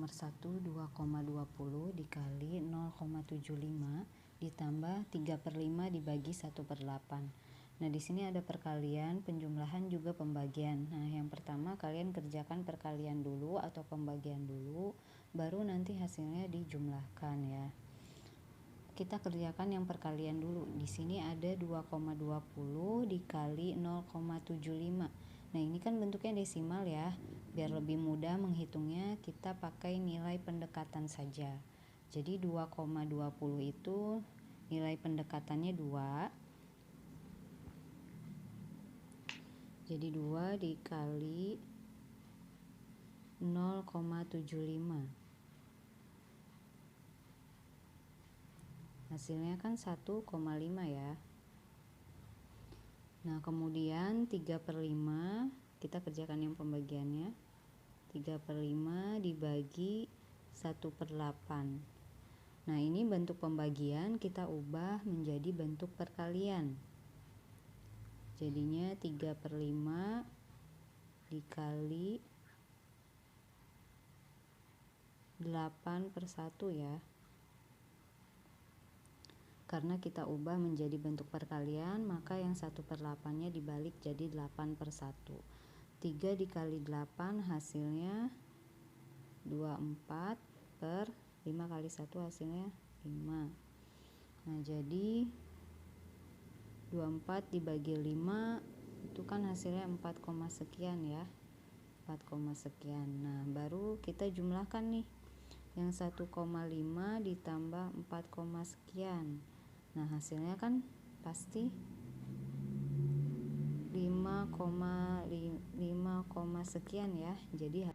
nomor 1 2,20 dikali 0,75 ditambah 3/5 dibagi 1/8. Nah, di sini ada perkalian, penjumlahan juga pembagian. Nah, yang pertama kalian kerjakan perkalian dulu atau pembagian dulu, baru nanti hasilnya dijumlahkan ya. Kita kerjakan yang perkalian dulu. Di sini ada 2,20 dikali 0,75. Nah, ini kan bentuknya desimal ya. Biar lebih mudah menghitungnya, kita pakai nilai pendekatan saja. Jadi 2,20 itu nilai pendekatannya 2. Jadi 2 dikali 0,75. Hasilnya kan 1,5 ya. Nah, kemudian 3/5 kita kerjakan yang pembagiannya. 3/5 dibagi 1/8. Nah, ini bentuk pembagian kita ubah menjadi bentuk perkalian. Jadinya 3/5 dikali 8/1 ya. Karena kita ubah menjadi bentuk perkalian, maka yang 1/8-nya dibalik jadi 8/1. 3 dikali 8 hasilnya 24 per 5 kali 1 hasilnya 5. Nah, jadi 24 dibagi 5 itu kan hasilnya 4, sekian ya. 4, sekian. Nah, baru kita jumlahkan nih. Yang 1,5 ditambah 4, sekian. Nah, hasilnya kan pasti 5, sekian ya. Jadi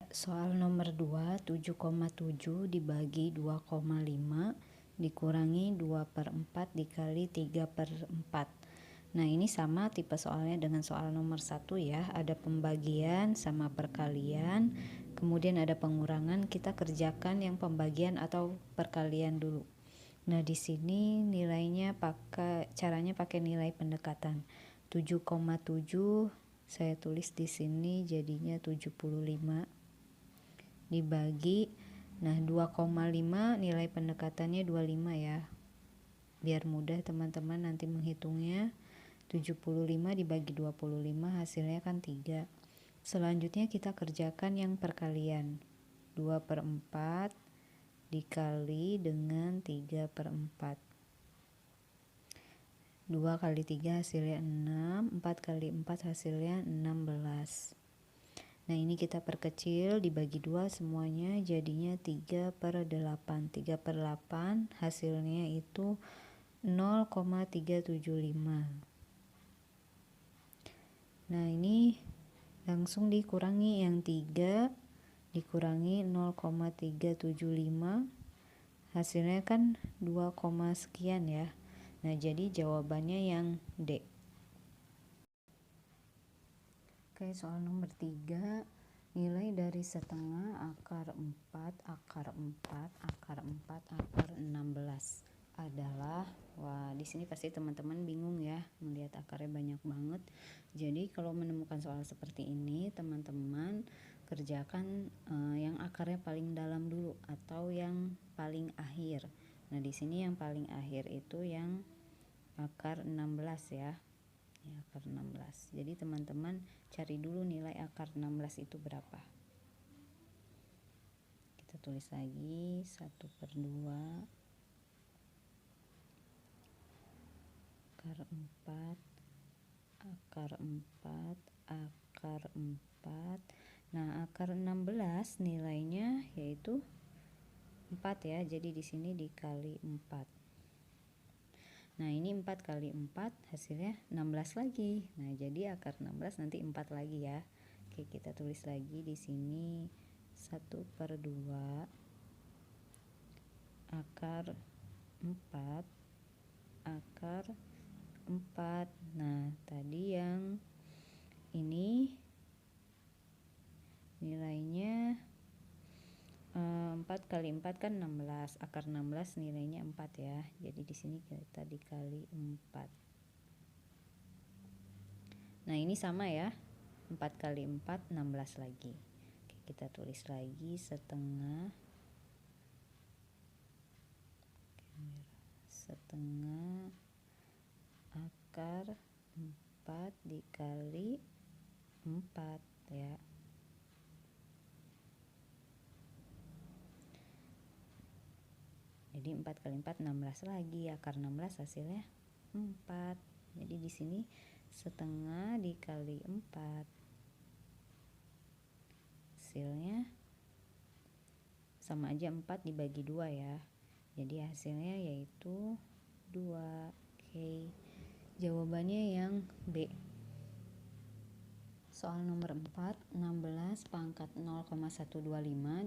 soal nomor 2, 7,7 dibagi 2,5 dikurangi 2/4 dikali 3/4. Nah, ini sama tipe soalnya dengan soal nomor 1 ya. Ada pembagian sama perkalian, kemudian ada pengurangan. Kita kerjakan yang pembagian atau perkalian dulu. Nah, di sini nilainya caranya pakai nilai pendekatan. 7,7 saya tulis di sini jadinya 75 dibagi, nah 2,5 nilai pendekatannya 25 ya. Biar mudah teman-teman nanti menghitungnya. 75 dibagi 25 hasilnya kan 3. Selanjutnya kita kerjakan yang perkalian. 2/4 dikali dengan 3/4. 2 kali 3 hasilnya 6, 4 kali 4 hasilnya 16. Nah, ini kita perkecil, dibagi 2 semuanya jadinya 3/8. 3/8 hasilnya itu 0,375. Nah, ini langsung dikurangi, yang 3 dikurangi 0,375 hasilnya kan 2, sekian ya. Nah, jadi jawabannya yang D. Oke, soal nomor 3, nilai dari setengah akar 4 akar 4 akar 4 akar 16 adalah, wah di sini pasti teman-teman bingung ya, melihat akarnya banyak banget. Jadi kalau menemukan soal seperti ini, teman-teman kerjakan yang akarnya paling dalam dulu atau yang paling akhir. Nah, di sini yang paling akhir itu yang akar 16 ya. Akar 16. Jadi teman-teman cari dulu nilai akar 16 itu berapa. Kita tulis lagi 1/2 akar 4 akar 4 akar 4. Nah, akar 16 nilainya yaitu 4 ya. Jadi di sini dikali 4. Nah, ini 4 kali 4 hasilnya 16 lagi. Nah, jadi akar 16 nanti 4 lagi ya. Oke, kita tulis lagi di sini 1/2 akar 4 akar 4. Nah, tadi yang ini nilainya 4 kali 4 kan 16. Akar 16 nilainya 4 ya. Jadi di sini kita dikali 4. Nah, ini sama ya. 4 kali 4 16 lagi. kita tulis lagi setengah akar 4 dikali 4 ya. Jadi 4 kali 4 16 lagi, akar 16 hasilnya 4. Jadi di sini setengah dikali 4 hasilnya sama aja 4 dibagi 2 ya. Jadi hasilnya yaitu 2. Oke. Jawabannya yang B. Soal nomor 4, 16 pangkat 0,125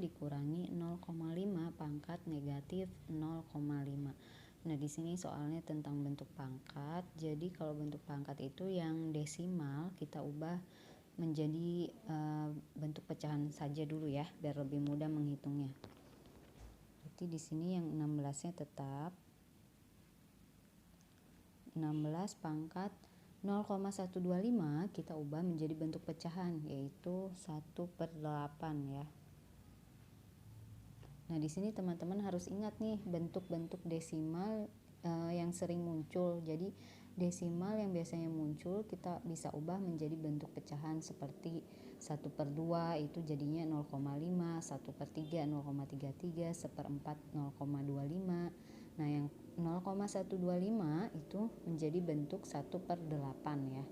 dikurangi 0,5 pangkat negatif 0,5. Nah, di sini soalnya tentang bentuk pangkat. Jadi kalau bentuk pangkat itu yang desimal kita ubah menjadi bentuk pecahan saja dulu ya, biar lebih mudah menghitungnya. Berarti di sini yang 16-nya tetap 16 pangkat 0,125 kita ubah menjadi bentuk pecahan, yaitu 1/8 ya. Nah, di sini teman-teman harus ingat nih bentuk-bentuk desimal yang sering muncul. Jadi desimal yang biasanya muncul kita bisa ubah menjadi bentuk pecahan seperti 1/2 itu jadinya 0,5, 1/3 0,33, 1/4 0,25. Nah, yang 0,125 itu menjadi bentuk 1/8 ya.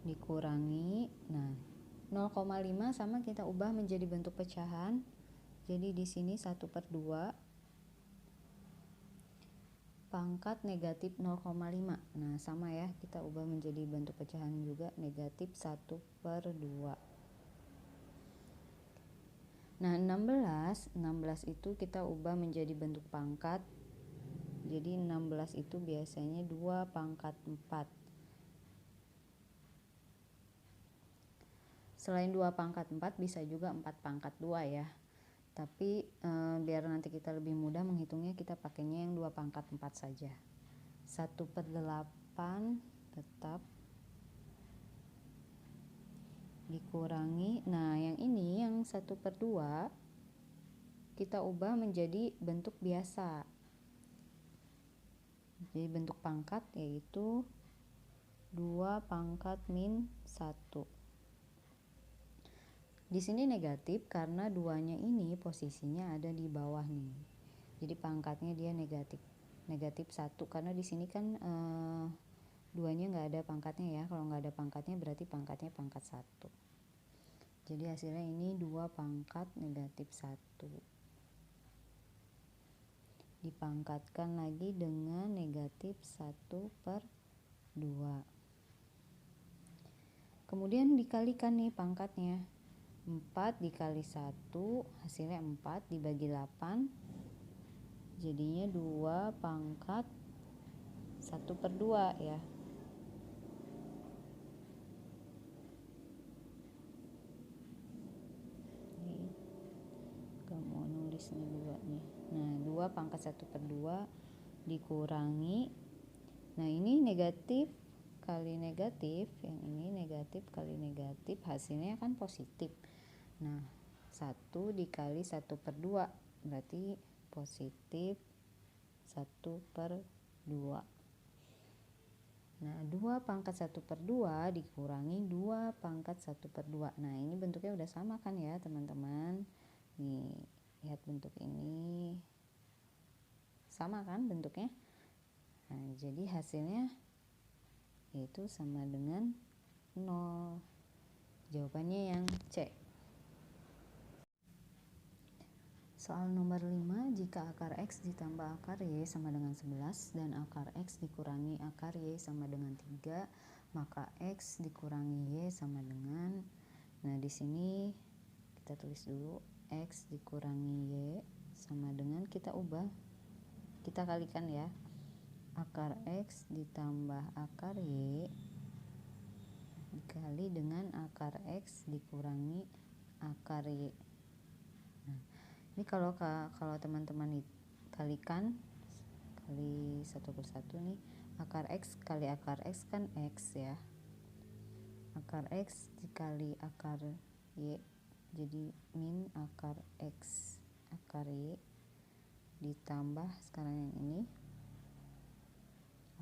Dikurangi, nah 0,5 sama kita ubah menjadi bentuk pecahan. Jadi di sini 1/2 pangkat negatif 0,5. Nah, sama ya, kita ubah menjadi bentuk pecahan juga, negatif 1/2. Nah, 16 itu kita ubah menjadi bentuk pangkat. Jadi 16 itu biasanya 2 pangkat 4. Selain 2 pangkat 4 bisa juga 4 pangkat 2 ya. Tapi biar nanti kita lebih mudah menghitungnya, kita pakainya yang 2 pangkat 4 saja. 1/8 tetap dikurangi, nah yang ini yang 1/2 kita ubah menjadi bentuk biasa, jadi bentuk pangkat yaitu 2 pangkat min 1. Di sini negatif karena 2-nya ini posisinya ada di bawah nih, jadi pangkatnya dia negatif 1 karena di sini kan 2-nya nggak ada pangkatnya ya. Kalau nggak ada pangkatnya berarti pangkatnya pangkat 1. Jadi hasilnya ini 2 pangkat negatif 1. Dipangkatkan lagi dengan negatif 1/2. Kemudian dikalikan nih pangkatnya. 4 dikali 1 hasilnya 4 dibagi 8. Jadinya 2 pangkat 1/2 ya. Mau nulis nih 2 nih. Nah, 2 pangkat 1/2 dikurangi. Nah, ini negatif kali negatif, yang ini negatif kali negatif, hasilnya kan positif. Nah, 1 dikali 1/2 berarti positif 1/2. Nah, 2 pangkat 1/2 dikurangi 2 pangkat 1/2. Nah, ini bentuknya udah sama kan ya teman-teman. Nih, lihat bentuk ini sama kan bentuknya. Nah, jadi hasilnya yaitu sama dengan 0. Jawabannya yang C. Soal nomor 5, jika akar X ditambah akar Y sama dengan 11 dan akar X dikurangi akar Y sama dengan 3, maka X dikurangi Y sama dengan, nah di sini kita tulis dulu X dikurangi Y sama dengan, kita ubah, kita kalikan ya, akar X ditambah akar Y dikali dengan akar X dikurangi akar Y. Nah, ini kalau teman-teman kalikan kali 1/1 nih, akar X kan X ya, akar X dikali akar Y, jadi min akar X akar Y ditambah sekarang yang ini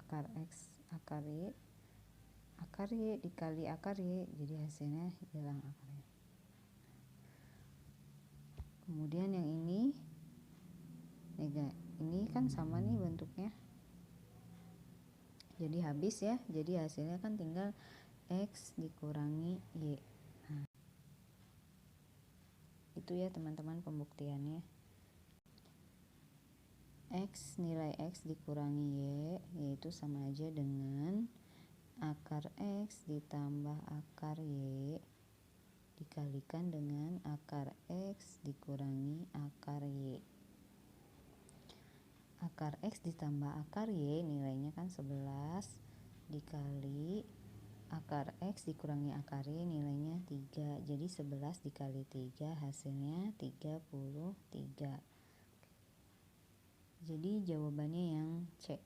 akar X akar Y dikali akar Y, jadi hasilnya hilang akarnya. Kemudian yang ini ini kan sama nih bentuknya, jadi habis ya, jadi hasilnya kan tinggal X dikurangi Y. Nah, itu ya teman-teman pembuktiannya. Nilai X dikurangi Y yaitu sama aja dengan akar X ditambah akar Y dikalikan dengan akar X dikurangi akar Y. Akar X ditambah akar Y nilainya kan 11 dikali akar X dikurangi akar Y nilainya 3, jadi 11 dikali 3 hasilnya 33. Jadi jawabannya yang C.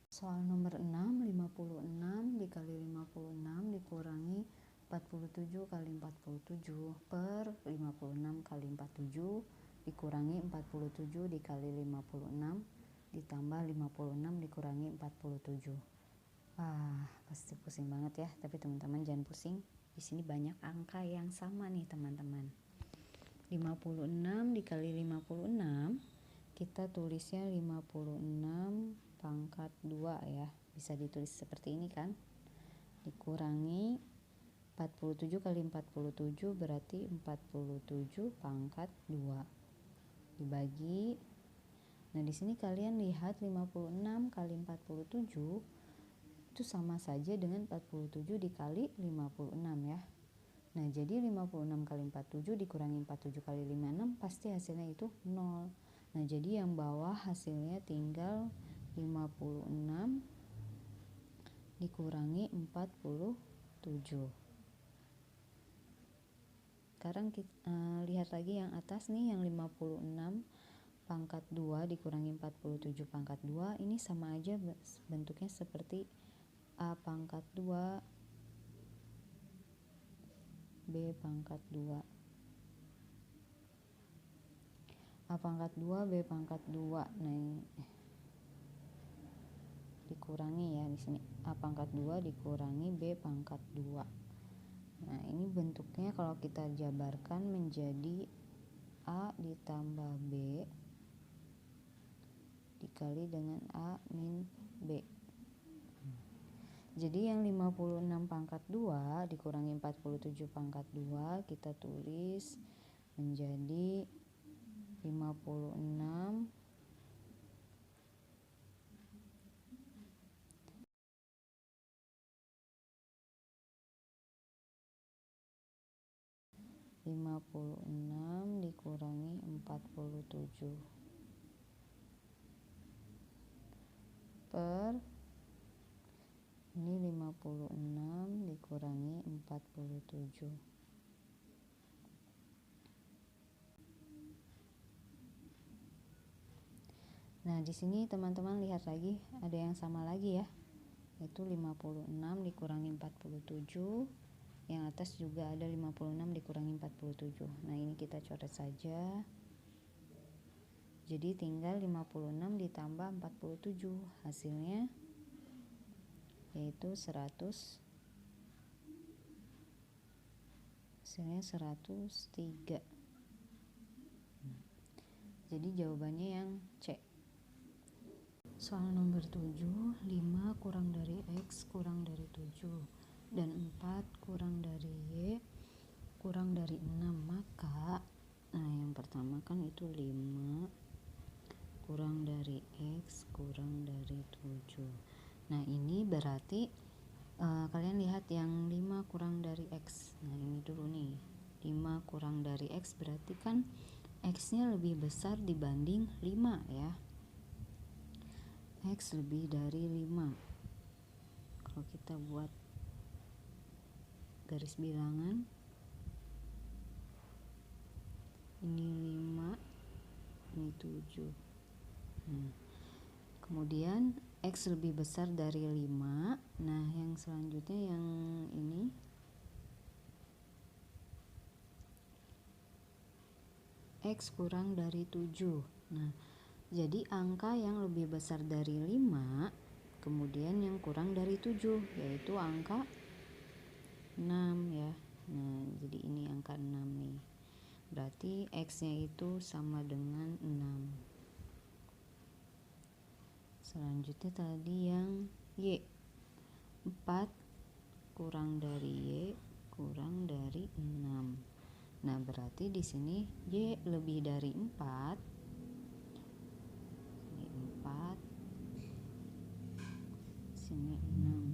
Soal nomor 6, 56 dikali 56 dikurangi 47 kali 47 per 56 kali 47 dikurangi 47 dikali 56 ditambah 56 dikurangi 47. Wah, pasti pusing banget ya, tapi teman-teman jangan pusing. Di sini banyak angka yang sama nih teman-teman. 56 dikali 56 kita tulisnya 56 pangkat 2 ya, bisa ditulis seperti ini kan, dikurangi 47 kali 47 berarti 47 pangkat 2 dibagi. Nah di sini kalian lihat 56 kali 47 itu sama saja dengan 47 dikali 56 ya. Nah jadi 56 kali 47 dikurangi 47 kali 56 pasti hasilnya itu 0. Nah jadi yang bawah hasilnya tinggal 56 dikurangi 47. Sekarang kita lihat lagi yang atas nih, yang 56 pangkat 2 dikurangi 47 pangkat 2, ini sama aja bentuknya seperti A pangkat 2 B pangkat 2. A pangkat 2 B pangkat 2. Nah, dikurangi ya di sini A pangkat 2 dikurangi B pangkat 2. Nah, ini bentuknya kalau kita jabarkan menjadi A ditambah B dikali dengan A min B. Jadi yang 56 pangkat 2 dikurangi 47 pangkat 2 kita tulis menjadi 56 dikurangi 47 per ini 56 dikurangi 47. Nah, di sini teman-teman lihat lagi ada yang sama lagi ya. Yaitu 56 dikurangi 47. Yang atas juga ada 56 dikurangi 47. Nah, ini kita coret saja. Jadi tinggal 56 ditambah 47. Hasilnya yaitu 100. Hasilnya 103. Jadi jawabannya yang C. Soal nomor 7, 5 kurang dari X kurang dari 7 dan 4 kurang dari Y kurang dari 6, maka yang pertama kan itu 5 kurang dari X kurang dari 7. Nah ini berarti kalian lihat yang 5 kurang dari X. Nah ini dulu nih, 5 kurang dari X berarti kan X nya lebih besar dibanding 5 ya. X lebih dari 5. Kalau kita buat garis bilangan, ini 5, ini 7. Nah, kemudian X lebih besar dari 5. Nah yang selanjutnya yang ini X kurang dari 7. Nah, jadi angka yang lebih besar dari 5, kemudian yang kurang dari 7, yaitu angka 6 ya. Nah, jadi ini angka 6 nih. Berarti X-nya itu sama dengan 6. Selanjutnya tadi yang Y. 4 kurang dari Y kurang dari 6. Nah, berarti di sini Y lebih dari 4. Ini 4. Sini 6.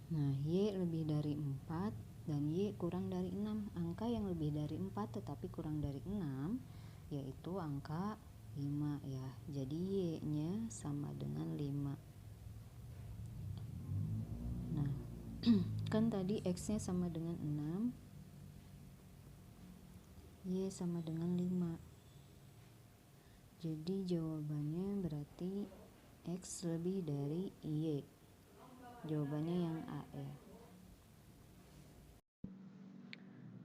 Nah, Y lebih dari 4 dan Y kurang dari 6. Angka yang lebih dari 4 tetapi kurang dari 6 yaitu angka 5 ya. Jadi Y-nya sama dengan 5. Nah, kan tadi X-nya sama dengan 6, Y sama dengan 5. Jadi jawabannya berarti X lebih dari Y. Jawabannya yang A ya.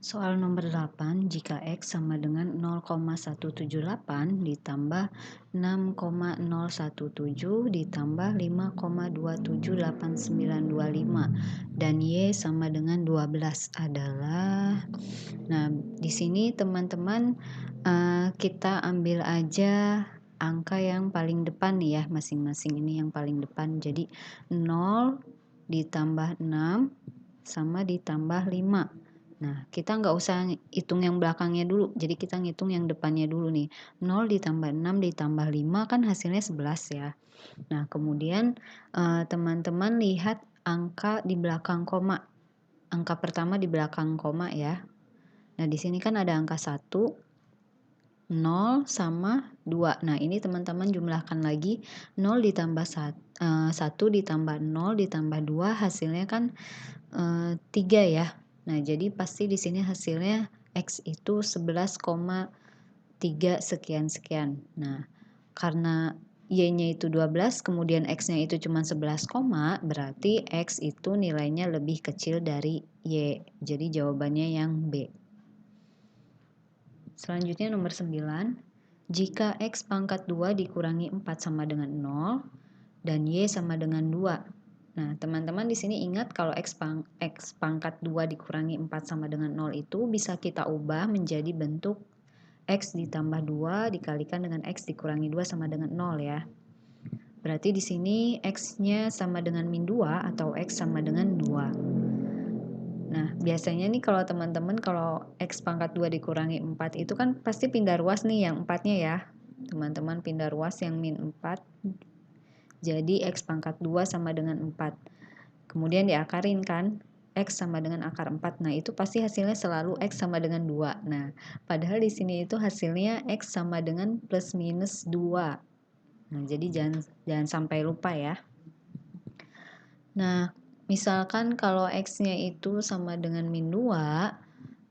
Soal nomor 8, jika X sama dengan 0,178 ditambah 6,017 ditambah 5,278925 dan Y sama dengan 12 adalah. Nah, di sini teman-teman kita ambil aja angka yang paling depan nih ya, masing-masing ini yang paling depan. Jadi 0 ditambah 6 sama ditambah 5. Nah, kita nggak usah hitung yang belakangnya dulu, jadi kita ngitung yang depannya dulu nih. 0 ditambah 6 ditambah 5 kan hasilnya 11 ya. Nah, kemudian teman-teman lihat angka di belakang koma. Angka pertama di belakang koma ya. Nah, di sini kan ada angka 1, 0 sama 2. Nah, ini teman-teman jumlahkan lagi. 0 ditambah 1 ditambah 0 ditambah 2 hasilnya kan 3 ya. Nah, jadi pasti di sini hasilnya X itu 11,3 sekian-sekian. Nah, karena Y-nya itu 12, kemudian X-nya itu cuma 11, berarti X itu nilainya lebih kecil dari Y. Jadi jawabannya yang B. Selanjutnya nomor 9. Jika X pangkat 2 dikurangi 4 sama dengan 0 dan Y sama dengan 2. Nah, teman-teman di sini ingat kalau X pangkat 2 dikurangi 4 sama dengan 0 itu bisa kita ubah menjadi bentuk X ditambah 2 dikalikan dengan X dikurangi 2 sama dengan 0 ya. Berarti di sini X-nya sama dengan min 2 atau X sama dengan 2. Nah, biasanya nih kalau teman-teman kalau X pangkat 2 dikurangi 4 itu kan pasti pindah ruas nih yang 4-nya ya. Teman-teman pindah ruas yang min 4. Jadi X pangkat 2 sama dengan 4. Kemudian diakarin kan, X sama dengan akar 4. Nah, itu pasti hasilnya selalu X sama dengan 2. Nah, padahal di sini itu hasilnya X sama dengan plus minus 2. Nah, jadi jangan sampai lupa ya. Nah, misalkan kalau X-nya itu sama dengan min 2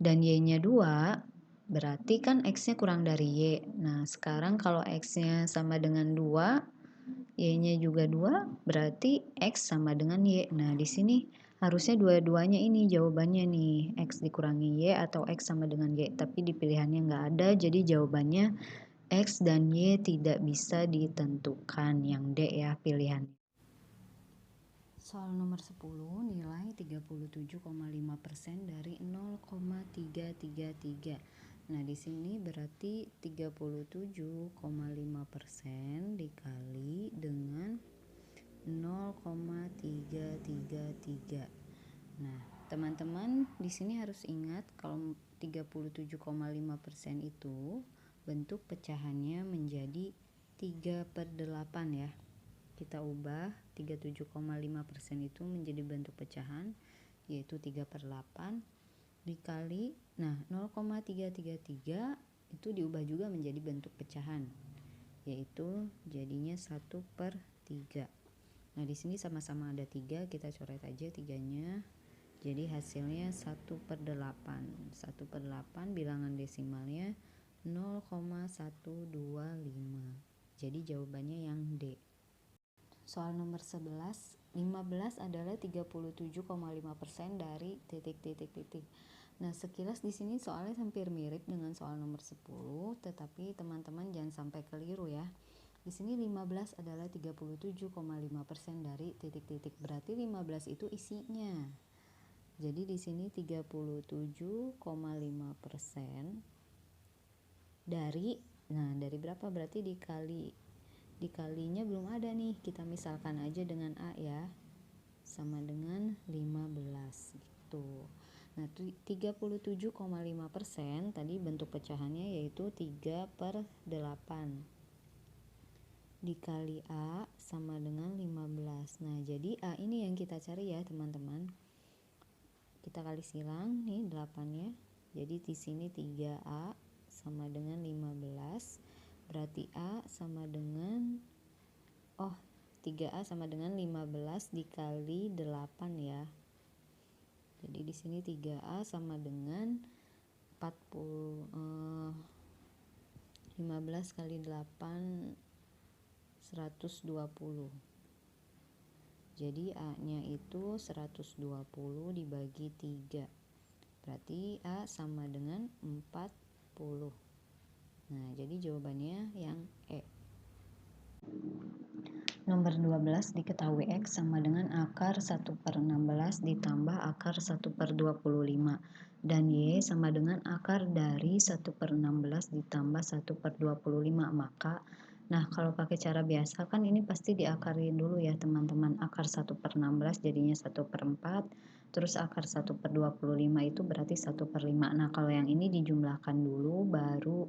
dan Y-nya 2, berarti kan X-nya kurang dari Y. Nah, sekarang kalau X-nya sama dengan 2, Y-nya juga 2, berarti X sama dengan Y. Nah, di sini harusnya dua-duanya ini jawabannya nih, X dikurangi Y atau X sama dengan Y. Tapi di pilihannya nggak ada, jadi jawabannya X dan Y tidak bisa ditentukan. Yang D ya pilihan. Soal nomor 10, nilai 37,5% dari 0,333. Nah, di sini berarti 37,5% dikali dengan 0,333. Nah, teman-teman di sini harus ingat kalau 37,5% itu bentuk pecahannya menjadi 3/8 ya. Kita ubah 37,5% itu menjadi bentuk pecahan yaitu 3/8 dikali, nah 0,333 itu diubah juga menjadi bentuk pecahan yaitu jadinya 1/3. Nah, di sini sama-sama ada 3, kita coret aja 3-nya. Jadi hasilnya 1/8. 1/8 bilangan desimalnya 0,125. Jadi jawabannya yang D. Soal nomor 11, 15 adalah 37,5% dari titik-titik-titik. Nah, sekilas di sini soalnya hampir mirip dengan soal nomor 10, tetapi teman-teman jangan sampai keliru ya. Di sini 15 adalah 37,5% dari titik-titik. Berarti 15 itu isinya. Jadi di sini 37,5% dari, nah dari berapa? Berarti dikalinya belum ada nih. Kita misalkan aja dengan A ya. Sama dengan 15 gitu. Nah, 37,5% tadi bentuk pecahannya yaitu 3/8 dikali A sama dengan 15. Nah, jadi A ini yang kita cari ya, teman-teman. Kita kali silang nih 8-nya. Jadi di sini 3A sama dengan 15. Berarti A sama dengan 3A sama dengan 15 dikali 8 ya. Jadi di sini 3A sama dengan 15 kali 8 120. Jadi A-nya itu 120 dibagi 3. Berarti A sama dengan 40. Nah, jadi jawabannya yang E. Nomor 12 diketahui X sama dengan akar 1/16 ditambah akar 1/25 dan Y sama dengan akar dari 1/16 ditambah 1/25. Maka, nah kalau pakai cara biasa kan ini pasti diakarin dulu ya teman-teman. Akar 1/16 jadinya 1/4, terus akar 1/25 itu berarti 1/5. Nah kalau yang ini dijumlahkan dulu baru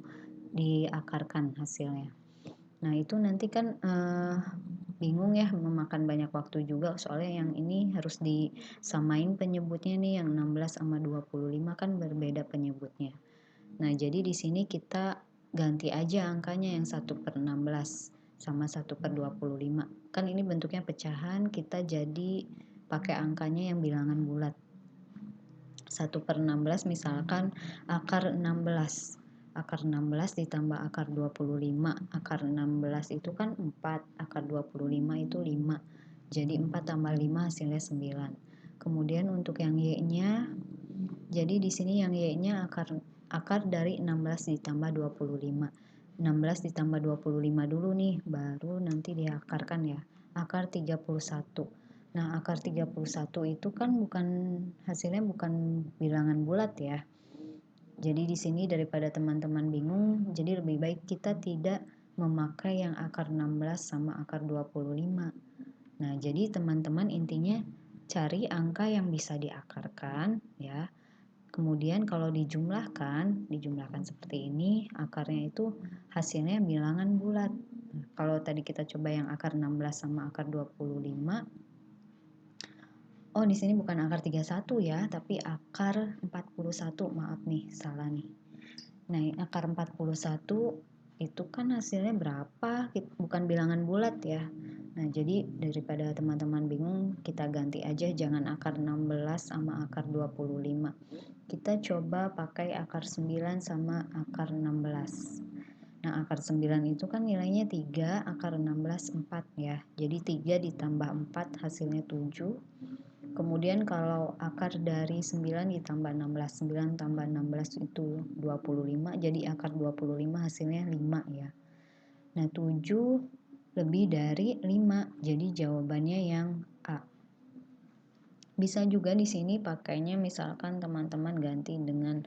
diakarkan hasilnya. Nah itu nanti kan bingung ya, memakan banyak waktu juga soalnya yang ini harus disamain penyebutnya nih, yang 16 sama 25 kan berbeda penyebutnya. Nah jadi di sini kita ganti aja angkanya yang 1/16 sama 1/25. Kan ini bentuknya pecahan, kita jadi pakai angkanya yang bilangan bulat. 1/16 misalkan akar 16. Akar 16 ditambah akar 25. Akar 16 itu kan 4, akar 25 itu 5. Jadi 4 tambah 5 hasilnya 9. Kemudian untuk yang Y-nya, jadi di sini yang Y-nya akar dari 16 ditambah 25. 16 ditambah 25 dulu nih, baru nanti diakarkan ya. Akar 31. Nah, akar 31 itu kan hasilnya bukan bilangan bulat ya. Jadi di sini daripada teman-teman bingung, jadi lebih baik kita tidak memakai yang akar 16 sama akar 25. Nah, jadi teman-teman intinya cari angka yang bisa diakarkan ya. Kemudian kalau dijumlahkan seperti ini, akarnya itu hasilnya bilangan bulat. Nah, kalau tadi kita coba yang akar 16 sama akar 25, di sini bukan akar 31 ya, tapi akar 41. Maaf nih, salah nih. Nah, akar 41 itu kan hasilnya berapa? Bukan bilangan bulat ya. Nah, jadi daripada teman-teman bingung, kita ganti aja jangan akar 16 sama akar 25. Kita coba pakai akar 9 sama akar 16. Nah, akar 9 itu kan nilainya 3, akar 16 4 ya. Jadi 3 ditambah 4 hasilnya 7. Kemudian kalau akar dari 9 ditambah 16, 9 tambah 16 itu 25, jadi akar 25 hasilnya 5 ya. Nah 7 lebih dari 5, jadi jawabannya yang A. Bisa juga di sini pakainya misalkan teman-teman ganti dengan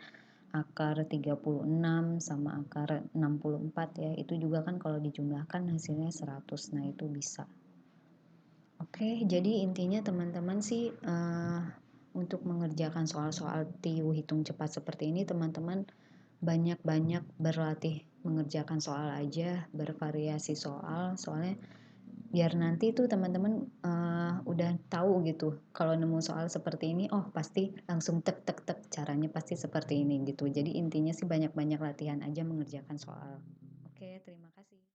akar 36 sama akar 64 ya. Itu juga kan kalau dijumlahkan hasilnya 100, nah itu bisa. Oke, jadi intinya teman-teman sih untuk mengerjakan soal-soal TIU hitung cepat seperti ini teman-teman banyak-banyak berlatih mengerjakan soal aja, bervariasi soal, soalnya biar nanti tuh teman-teman udah tahu gitu kalau nemu soal seperti ini, pasti langsung tek tek tek caranya pasti seperti ini gitu. Jadi intinya sih banyak-banyak latihan aja mengerjakan soal.